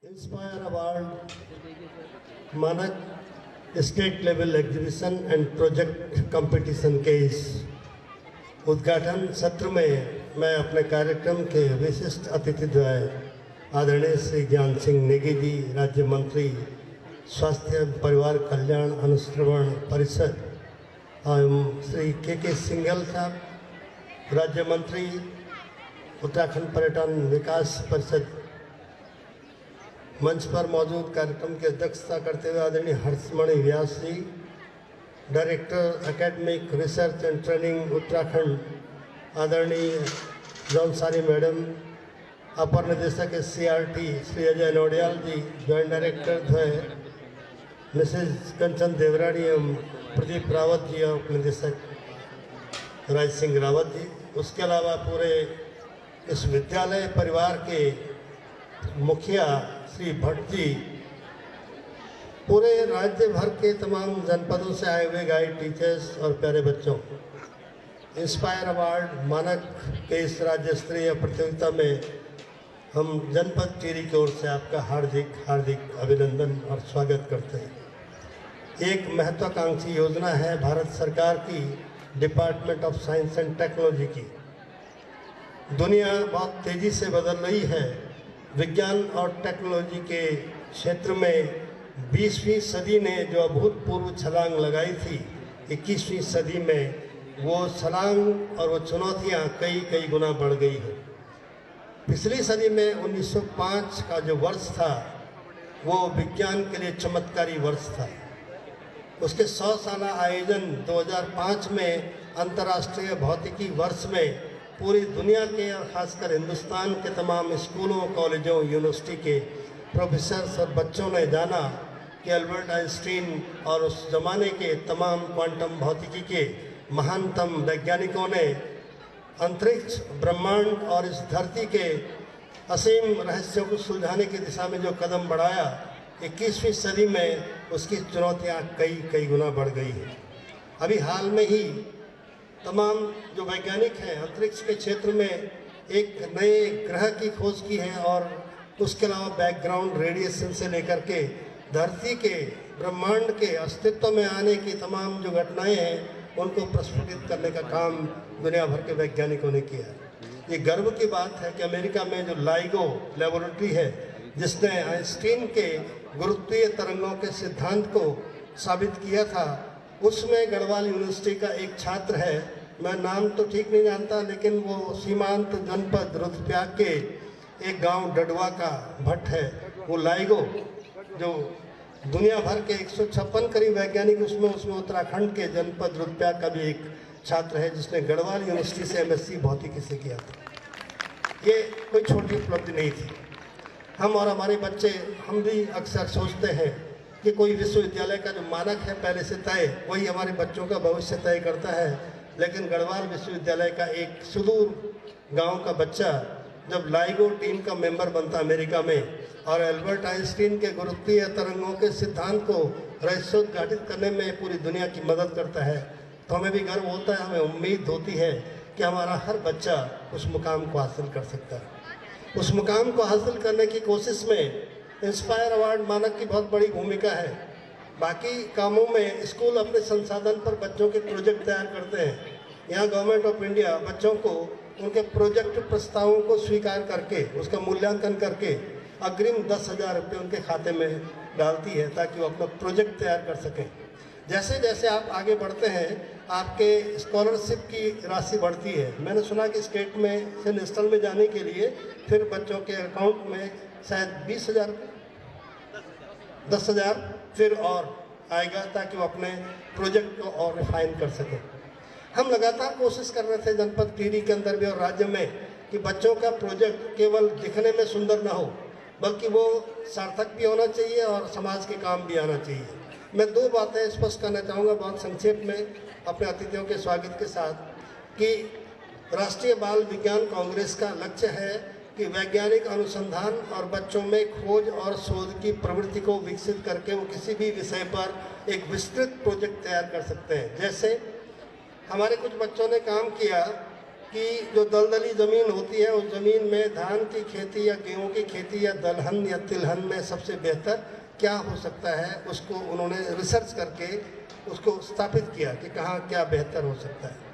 Inspire Award मानक state level exhibition and project competition के इस उद्घाटन सत्र में मैं अपने कार्यक्रम के विशिष्ट अतिथि द्वय आदरणीय श्री ज्ञान सिंह नेगी जी, राज्य मंत्री स्वास्थ्य एवं परिवार कल्याण अनुश्रवण परिषद, एवं श्री के सिंघल साहब, राज्य मंत्री उत्तराखंड पर्यटन विकास परिषद, मंच पर मौजूद कार्यक्रम की अध्यक्षता करते हुए आदरणीय Harshmani Vyas ji, director academic research and training Uttarakhand आदरणीय जौनसारी मैडम, अपर निदेशक CRT Shri Ajay Nodiyal ji, joint director द्वय मिसेज कंचन देवरानी एवं प्रदीप रावत जी और उपनिदेशक राज सिंह रावत जी, उसके अलावा पूरे इस विद्यालय परिवार के मुखिया श्री भट्ट जी, पूरे राज्य भर के तमाम जनपदों से आए हुए गाइड टीचर्स और प्यारे बच्चों, इंस्पायर अवार्ड मानक के इस राज्य स्तरीय प्रतियोगिता में हम जनपद टिहरी की ओर से आपका हार्दिक हार्दिक अभिनंदन और स्वागत करते हैं। एक महत्वाकांक्षी योजना है भारत सरकार की, department of science and technology की। दुनिया बहुत तेज़ी से बदल रही है। विज्ञान और टेक्नोलॉजी के क्षेत्र में 20वीं सदी ने जो अभूतपूर्व छलांग लगाई थी, 21वीं सदी में वो छलांग और वो चुनौतियाँ कई गुना बढ़ गई है। पिछली सदी में 1905 का जो वर्ष था वो विज्ञान के लिए चमत्कारी वर्ष था। उसके 100 साल आयोजन 2005 में अंतर्राष्ट्रीय भौतिकी वर्ष में पूरी दुनिया के और खासकर हिंदुस्तान के तमाम स्कूलों, कॉलेजों, यूनिवर्सिटी के प्रोफेसर्स और बच्चों ने जाना कि अल्बर्ट आइंस्टीन और उस जमाने के तमाम क्वांटम भौतिकी के महानतम वैज्ञानिकों ने अंतरिक्ष, ब्रह्मांड और इस धरती के असीम रहस्यों को सुलझाने की दिशा में जो कदम बढ़ाया, 21वीं सदी में उसकी चुनौतियाँ कई गुना बढ़ गई हैं। अभी हाल में ही तमाम जो वैज्ञानिक हैं अंतरिक्ष के क्षेत्र में एक नए ग्रह की खोज की है और उसके अलावा बैकग्राउंड रेडिएशन से लेकर के धरती के, ब्रह्मांड के अस्तित्व में आने की तमाम जो घटनाएं हैं उनको प्रस्फुटित करने का काम दुनिया भर के वैज्ञानिकों ने किया है। ये गर्व की बात है कि अमेरिका में जो लाइगो लेबोरेटरी है, जिसने आइंस्टीन के गुरुत्वीय तरंगों के सिद्धांत को साबित किया था, उसमें गढ़वाल यूनिवर्सिटी का एक छात्र है, मैं नाम तो ठीक नहीं जानता, लेकिन वो सीमांत जनपद रुद्रप्रयाग के एक गांव डडवा का भट्ट है। वो लाइगो जो दुनिया भर के 156 करीब वैज्ञानिक उसमें उत्तराखंड के जनपद रुद्रप्रयाग का भी एक छात्र है जिसने गढ़वाल यूनिवर्सिटी से MSc भौतिकी से किया था। ये कोई छोटी उपलब्धि नहीं थी। हम और हमारे बच्चे, हम भी अक्सर सोचते हैं कि कोई विश्वविद्यालय का जो मानक है पहले से तय, वही हमारे बच्चों का भविष्य तय करता है। लेकिन गढ़वाल विश्वविद्यालय का एक सुदूर गांव का बच्चा जब लाइगो टीम का मेंबर बनता अमेरिका में और एल्बर्ट आइंस्टीन के गुरुत्वीय तरंगों के सिद्धांत को रहस्योद्घाटित करने में पूरी दुनिया की मदद करता है, तो हमें भी गर्व होता है, हमें उम्मीद होती है कि हमारा हर बच्चा उस मुकाम को हासिल कर सकता है। उस मुकाम को हासिल करने की कोशिश में इंस्पायर अवार्ड मानक की बहुत बड़ी भूमिका है। बाकी कामों में स्कूल अपने संसाधन पर बच्चों के प्रोजेक्ट तैयार करते हैं। यहाँ गवर्नमेंट ऑफ इंडिया बच्चों को उनके प्रोजेक्ट प्रस्तावों को स्वीकार करके उसका मूल्यांकन करके अग्रिम 10,000 रुपये उनके खाते में डालती है ताकि वो अपना प्रोजेक्ट तैयार कर सकें। जैसे जैसे आप आगे बढ़ते हैं आपके स्कॉलरशिप की राशि बढ़ती है। मैंने सुना कि स्टेट में से नेशनल में जाने के लिए फिर बच्चों के अकाउंट में शायद 20,000 10,000 फिर और आएगा ताकि वो अपने प्रोजेक्ट को और रिफाइन कर सकें। हम लगातार कोशिश कर रहे थे जनपद टिहरी के अंदर भी और राज्य में कि बच्चों का प्रोजेक्ट केवल दिखने में सुंदर ना हो, बल्कि वो सार्थक भी होना चाहिए और समाज के काम भी आना चाहिए। मैं 2 बातें स्पष्ट करना चाहूँगा बहुत संक्षेप में अपने अतिथियों के स्वागत के साथ कि राष्ट्रीय बाल विज्ञान कांग्रेस का लक्ष्य है कि वैज्ञानिक अनुसंधान और बच्चों में खोज और शोध की प्रवृत्ति को विकसित करके वो किसी भी विषय पर एक विस्तृत प्रोजेक्ट तैयार कर सकते हैं। जैसे हमारे कुछ बच्चों ने काम किया कि जो दलदली ज़मीन होती है उस ज़मीन में धान की खेती या गेहूं की खेती या दलहन या तिलहन में सबसे बेहतर क्या हो सकता है, उसको उन्होंने रिसर्च करके उसको स्थापित किया कि कहाँ क्या बेहतर हो सकता है।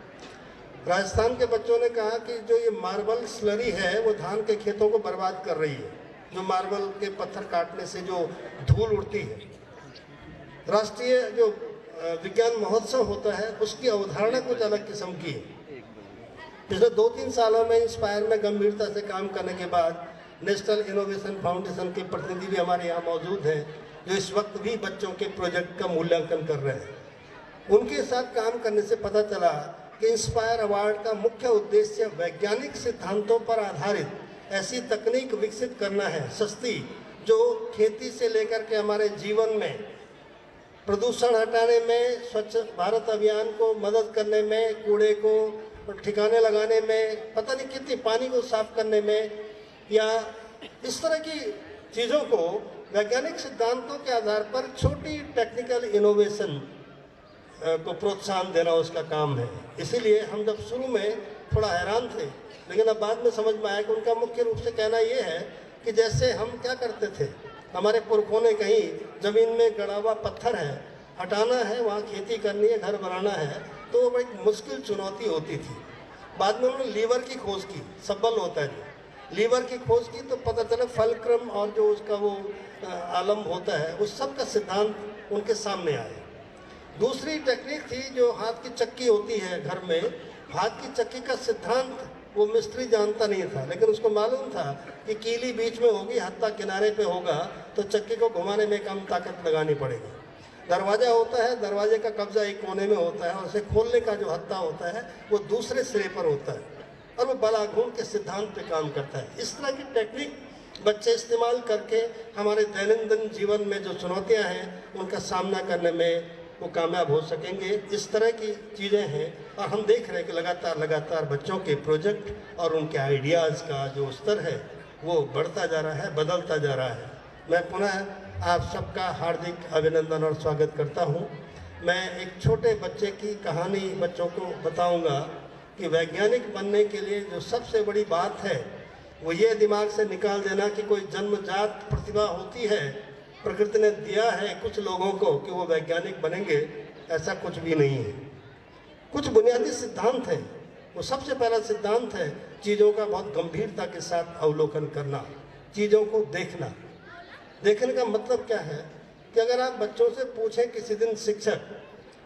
राजस्थान के बच्चों ने कहा कि जो ये मार्बल स्लरी है वो धान के खेतों को बर्बाद कर रही है, जो मार्बल के पत्थर काटने से जो धूल उड़ती है। राष्ट्रीय जो विज्ञान महोत्सव होता है उसकी अवधारणा कुछ अलग किस्म की है। पिछले 2-3 सालों में इंस्पायर में गंभीरता से काम करने के बाद नेशनल इनोवेशन फाउंडेशन के प्रतिनिधि भी हमारे यहाँ मौजूद हैं, जो इस वक्त भी बच्चों के प्रोजेक्ट का मूल्यांकन कर रहे हैं। उनके साथ काम करने से पता चला कि इंस्पायर अवार्ड का मुख्य उद्देश्य वैज्ञानिक सिद्धांतों पर आधारित ऐसी तकनीक विकसित करना है, सस्ती, जो खेती से लेकर के हमारे जीवन में प्रदूषण हटाने में, स्वच्छ भारत अभियान को मदद करने में, कूड़े को ठिकाने लगाने में, पता नहीं कितनी पानी को साफ करने में, या इस तरह की चीज़ों को वैज्ञानिक सिद्धांतों के आधार पर छोटी टेक्निकल इनोवेशन को प्रोत्साहन देना उसका काम है। इसीलिए हम जब शुरू में थोड़ा हैरान थे, लेकिन अब बाद में समझ में आया कि उनका मुख्य रूप से कहना ये है कि जैसे हम क्या करते थे, हमारे पुरखों ने कहीं ज़मीन में गड़ा हुआ पत्थर है, हटाना है, वहाँ खेती करनी है, घर बनाना है, तो वो एक मुश्किल चुनौती होती थी। बाद में उन्होंने लीवर की खोज की, सब्बल होता है जो लीवर की खोज की, तो पता चला फलक्रम और जो उसका वो आलम होता है उस सब का सिद्धांत उनके सामने आया। दूसरी टेक्निक थी जो हाथ की चक्की होती है घर में, हाथ की चक्की का सिद्धांत वो मिस्त्री जानता नहीं था, लेकिन उसको मालूम था कि कीली बीच में होगी, हत्था किनारे पे होगा, तो चक्की को घुमाने में कम ताकत लगानी पड़ेगी। दरवाज़ा होता है, दरवाजे का कब्जा एक कोने में होता है और उसे खोलने का जो हत्था होता है वो दूसरे सिरे पर होता है, और वो बलाघूम के सिद्धांत पे काम करता है। इस तरह की टेक्निक बच्चे इस्तेमाल करके हमारे दैनंदिन जीवन में जो चुनौतियाँ हैं उनका सामना करने में वो कामयाब हो सकेंगे। इस तरह की चीज़ें हैं, और हम देख रहे हैं कि लगातार बच्चों के प्रोजेक्ट और उनके आइडियाज़ का जो स्तर है वो बढ़ता जा रहा है, बदलता जा रहा है। मैं पुनः आप सबका हार्दिक अभिनंदन और स्वागत करता हूँ। मैं एक छोटे बच्चे की कहानी बच्चों को बताऊँगा कि वैज्ञानिक बनने के लिए जो सबसे बड़ी बात है वो ये दिमाग से निकाल देना कि कोई जन्मजात प्रतिभा होती है, प्रकृति ने दिया है कुछ लोगों को कि वो वैज्ञानिक बनेंगे, ऐसा कुछ भी नहीं है। कुछ बुनियादी सिद्धांत हैं। वो सबसे पहला सिद्धांत है चीज़ों का बहुत गंभीरता के साथ अवलोकन करना, चीज़ों को देखना। देखने का मतलब क्या है कि अगर आप बच्चों से पूछें किसी दिन शिक्षक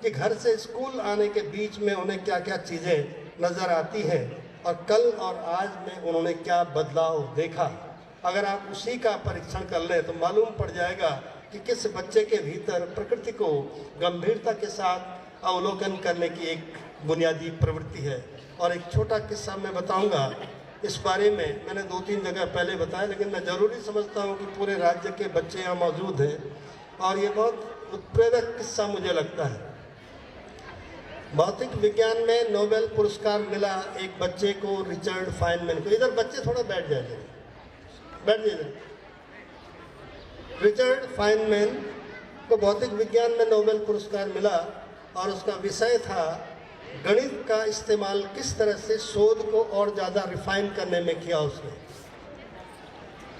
कि घर से स्कूल आने के बीच में उन्हें क्या क्या चीज़ें नज़र आती हैं और कल और आज में उन्होंने क्या बदलाव देखा, अगर आप उसी का परीक्षण कर लें तो मालूम पड़ जाएगा कि किस बच्चे के भीतर प्रकृति को गंभीरता के साथ अवलोकन करने की एक बुनियादी प्रवृत्ति है। और एक छोटा किस्सा मैं बताऊंगा इस बारे में। मैंने 2-3 जगह पहले बताया, लेकिन मैं ज़रूरी समझता हूँ कि पूरे राज्य के बच्चे यहाँ मौजूद हैं और ये बहुत उत्प्रेरक किस्सा मुझे लगता है। भौतिक विज्ञान में नोबेल पुरस्कार मिला एक बच्चे को, रिचर्ड फाइनमैन को। इधर बच्चे थोड़ा बैठ जाइए, बैठ जाइए। रिचर्ड फाइनमैन को भौतिक विज्ञान में नोबेल पुरस्कार मिला और उसका विषय था गणित का इस्तेमाल किस तरह से शोध को और ज़्यादा रिफाइन करने में किया उसने।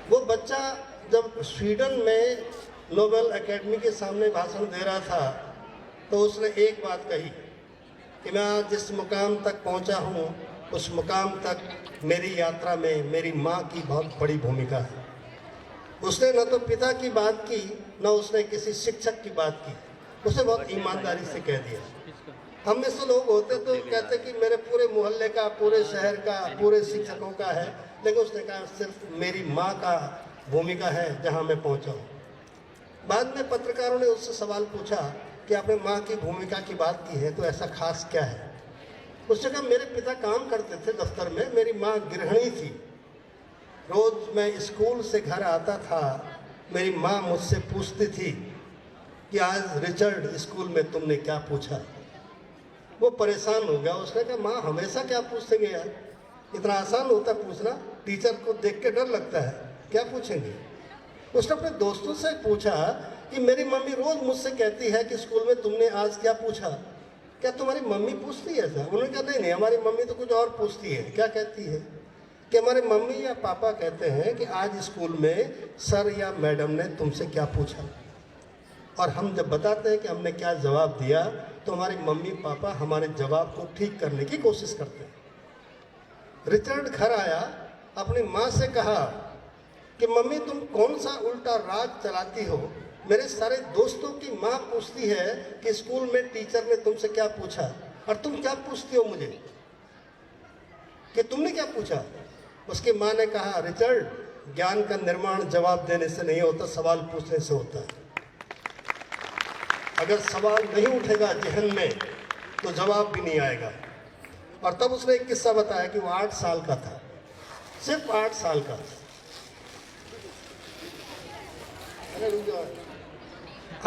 वो बच्चा जब स्वीडन में नोबेल एकेडमी के सामने भाषण दे रहा था तो उसने एक बात कही कि मैं आज जिस मुकाम तक पहुंचा हूं उस मुकाम तक मेरी यात्रा में मेरी माँ की बहुत बड़ी भूमिका है। उसने न तो पिता की बात की, न उसने किसी शिक्षक की बात की, उसने बहुत ईमानदारी से कह दिया। हम में से लोग होते तो कहते कि मेरे पूरे मोहल्ले का, पूरे शहर का, पूरे शिक्षकों का है, लेकिन उसने कहा सिर्फ मेरी माँ का भूमिका है जहाँ मैं पहुँचा हूँ। बाद में पत्रकारों ने उससे सवाल पूछा कि आपने माँ की भूमिका की बात की है तो ऐसा खास क्या है। उसने कहा मेरे पिता काम करते थे दफ्तर में, मेरी माँ गृहिणी थी। रोज़ मैं स्कूल से घर आता था, मेरी माँ मुझसे पूछती थी कि आज रिचर्ड स्कूल में तुमने क्या पूछा। वो परेशान हो गया। उसने कहा माँ हमेशा क्या पूछेंगे यार, इतना आसान होता पूछना, टीचर को देख के डर लगता है, क्या पूछेंगे। उसने अपने दोस्तों से पूछा कि मेरी मम्मी रोज़ मुझसे कहती है कि स्कूल में तुमने आज क्या पूछा। क्या तुम्हारी मम्मी पूछती है ऐसा? उन्होंने कहा नहीं, हमारी मम्मी तो कुछ और पूछती है। क्या कहती है? कि हमारे मम्मी या पापा कहते हैं कि आज स्कूल में सर या मैडम ने तुमसे क्या पूछा, और हम जब बताते हैं कि हमने क्या जवाब दिया तो हमारे मम्मी पापा हमारे जवाब को ठीक करने की कोशिश करते हैं। रिचर्ड घर आया, अपनी माँ से कहा कि मम्मी तुम कौन सा उल्टा राज चलाती हो? मेरे सारे दोस्तों की माँ पूछती है कि स्कूल में टीचर ने तुमसे क्या पूछा, और तुम क्या पूछती हो मुझे कि तुमने क्या पूछा? उसकी माँ ने कहा, रिचर्ड, ज्ञान का निर्माण जवाब देने से नहीं होता, सवाल पूछने से होता है। अगर सवाल नहीं उठेगा जहन में तो जवाब भी नहीं आएगा। और तब उसने एक किस्सा बताया कि वो 8 साल का था, सिर्फ 8 साल का।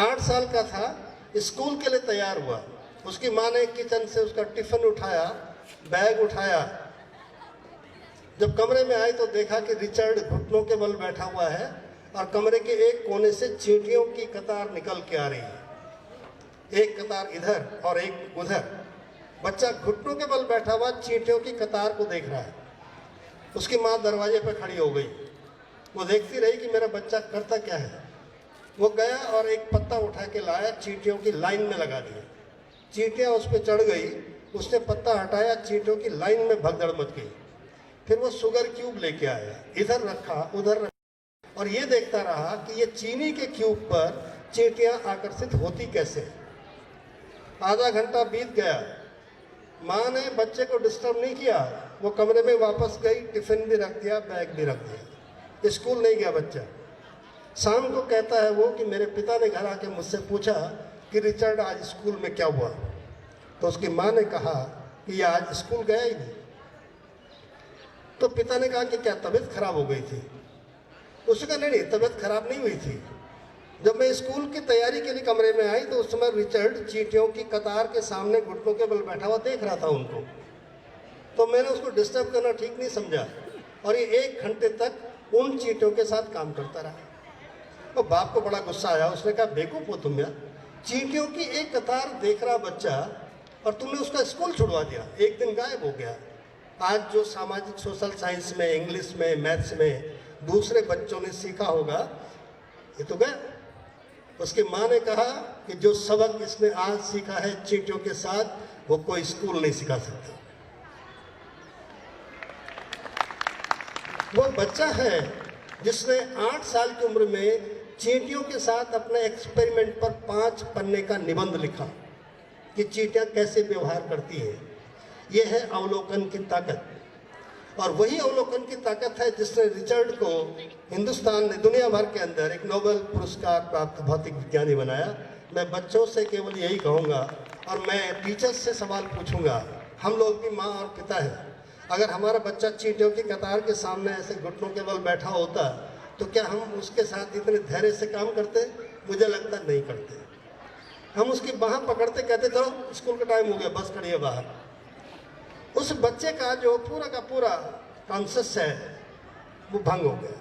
8 साल का था, स्कूल के लिए तैयार हुआ। उसकी माँ ने किचन से उसका टिफिन उठाया, बैग उठाया। जब कमरे में आई तो देखा कि रिचर्ड घुटनों के बल बैठा हुआ है और कमरे के एक कोने से चींटियों की कतार निकल के आ रही है, एक कतार इधर और एक उधर। बच्चा घुटनों के बल बैठा हुआ चींटियों की कतार को देख रहा है। उसकी माँ दरवाजे पर खड़ी हो गई, वो देखती रही कि मेरा बच्चा करता क्या है। वो गया और एक पत्ता उठा के लाया, चींटियों की लाइन में लगा दिया। चींटियाँ उस पर चढ़ गई, उसने पत्ता हटाया, चींटियों की लाइन में भगदड़ मच गई। फिर वो शुगर क्यूब लेके आया, इधर रखा उधर रखा, और ये देखता रहा कि ये चीनी के क्यूब पर चींटियाँ आकर्षित होती कैसे। आधा घंटा बीत गया, माँ ने बच्चे को डिस्टर्ब नहीं किया, वो कमरे में वापस गई, टिफिन भी रख दिया, बैग भी रख दिया। स्कूल नहीं गया बच्चा। शाम को कहता है वो कि मेरे पिता ने घर आके मुझसे पूछा कि रिचर्ड आज स्कूल में क्या हुआ। तो उसकी माँ ने कहा कि ये आज स्कूल गया ही नहीं। तो पिता ने कहा कि क्या तबीयत खराब हो गई थी? उसने कहा नहीं, तबीयत खराब नहीं हुई थी। जब मैं स्कूल की तैयारी के लिए कमरे में आई तो उस समय रिचर्ड चींटियों की कतार के सामने घुटनों के बल बैठा हुआ देख रहा था उनको। तो मैंने उसको डिस्टर्ब करना ठीक नहीं समझा और ये 1 घंटे तक उन चींटियों के साथ काम करता रहा। तो बाप को बड़ा गुस्सा आया, उसने कहा बेवकूफ़ हो तुम यार, चींटियों की एक कतार देख रहा बच्चा और तुमने उसका स्कूल छुड़वा दिया, एक दिन गायब हो गया। आज जो सामाजिक सोशल साइंस में, इंग्लिश में, मैथ्स में दूसरे बच्चों ने सीखा होगा, ये तो गया। उसकी माँ ने कहा कि जो सबक इसने आज सीखा है चींटियों के साथ, वो कोई स्कूल नहीं सिखा सकता। वो बच्चा है जिसने 8 साल की उम्र में चींटियों के साथ अपने एक्सपेरिमेंट पर 5 पन्ने का निबंध लिखा कि चींटियां कैसे व्यवहार करती हैं। यह है अवलोकन की ताकत, और वही अवलोकन की ताकत है जिसने रिचर्ड को हिंदुस्तान ने दुनिया भर के अंदर एक नोबेल पुरस्कार प्राप्त भौतिक विज्ञानी बनाया। मैं बच्चों से केवल यही कहूँगा, और मैं टीचर्स से सवाल पूछूंगा, हम लोग भी माँ और पिता हैं। अगर हमारा बच्चा चींटियों की कतार के सामने ऐसे घुटनों के बल बैठा होता तो क्या हम उसके साथ इतने धैर्य से काम करते? मुझे लगता नहीं करते। हम उसकी बाँह पकड़ते, कहते चलो स्कूल का टाइम हो गया, बस खड़ी है बाहर। उस बच्चे का जो पूरा का पूरा कॉन्शियस है वो भंग हो गया।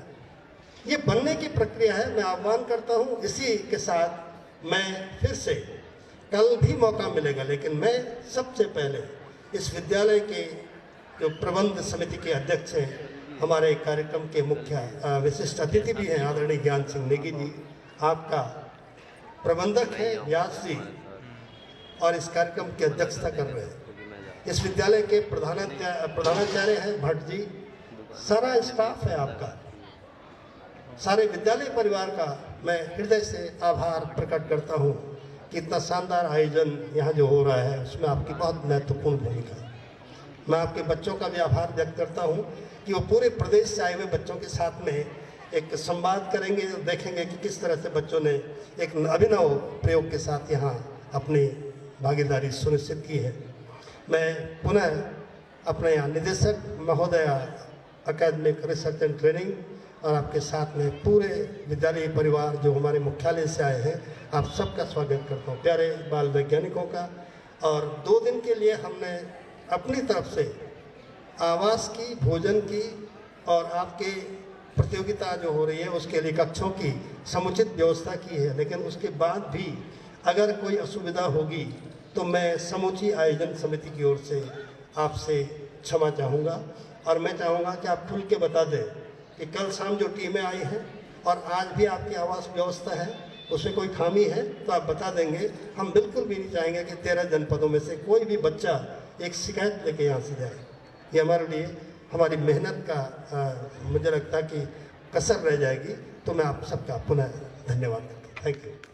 ये बनने की प्रक्रिया है। मैं आह्वान करता हूँ, इसी के साथ मैं फिर से, कल भी मौका मिलेगा, लेकिन मैं सबसे पहले इस विद्यालय के जो प्रबंध समिति के अध्यक्ष हैं, हमारे कार्यक्रम के मुख्य विशिष्ट अतिथि भी हैं आदरणीय ज्ञान सिंह नेगी जी, आपका प्रबंधक है व्यास जी, और इस कार्यक्रम की अध्यक्षता कर रहे हैं। इस विद्यालय के प्रधानाचार्य हैं भट्ट जी, सारा स्टाफ है आपका, सारे विद्यालय परिवार का मैं हृदय से आभार प्रकट करता हूँ कि इतना शानदार आयोजन यहाँ जो हो रहा है उसमें आपकी बहुत महत्वपूर्ण भूमिका है। मैं आपके बच्चों का भी आभार व्यक्त करता हूँ कि वो पूरे प्रदेश से आए हुए बच्चों के साथ में एक संवाद करेंगे, देखेंगे कि किस तरह से बच्चों ने एक अभिनव प्रयोग के साथ यहाँ अपनी भागीदारी सुनिश्चित की है। मैं पुनः अपने यहाँ निदेशक महोदय एकेडमिक रिसर्च एंड ट्रेनिंग और आपके साथ में पूरे विद्यालय परिवार जो हमारे मुख्यालय से आए हैं, आप सबका स्वागत करता हूँ, प्यारे बाल वैज्ञानिकों का। और 2 दिन के लिए हमने अपनी तरफ से आवास की, भोजन की और आपके प्रतियोगिता जो हो रही है उसके लिए कक्षों की समुचित व्यवस्था की है। लेकिन उसके बाद भी अगर कोई असुविधा होगी तो मैं समूची आयोजन समिति की ओर से आपसे क्षमा चाहूँगा और मैं चाहूँगा कि आप खुल के बता दें कि कल शाम जो टीमें आई हैं और आज भी आपकी आवास व्यवस्था है उसमें कोई खामी है तो आप बता देंगे। हम बिल्कुल भी नहीं चाहेंगे कि 13 जनपदों में से कोई भी बच्चा एक शिकायत लेके यहाँ से जाए। ये हमारे लिए हमारी मेहनत का मुझे लगता है कि कसर रह जाएगी। तो मैं आप सबका पुनः धन्यवाद करता हूँ। Thank you.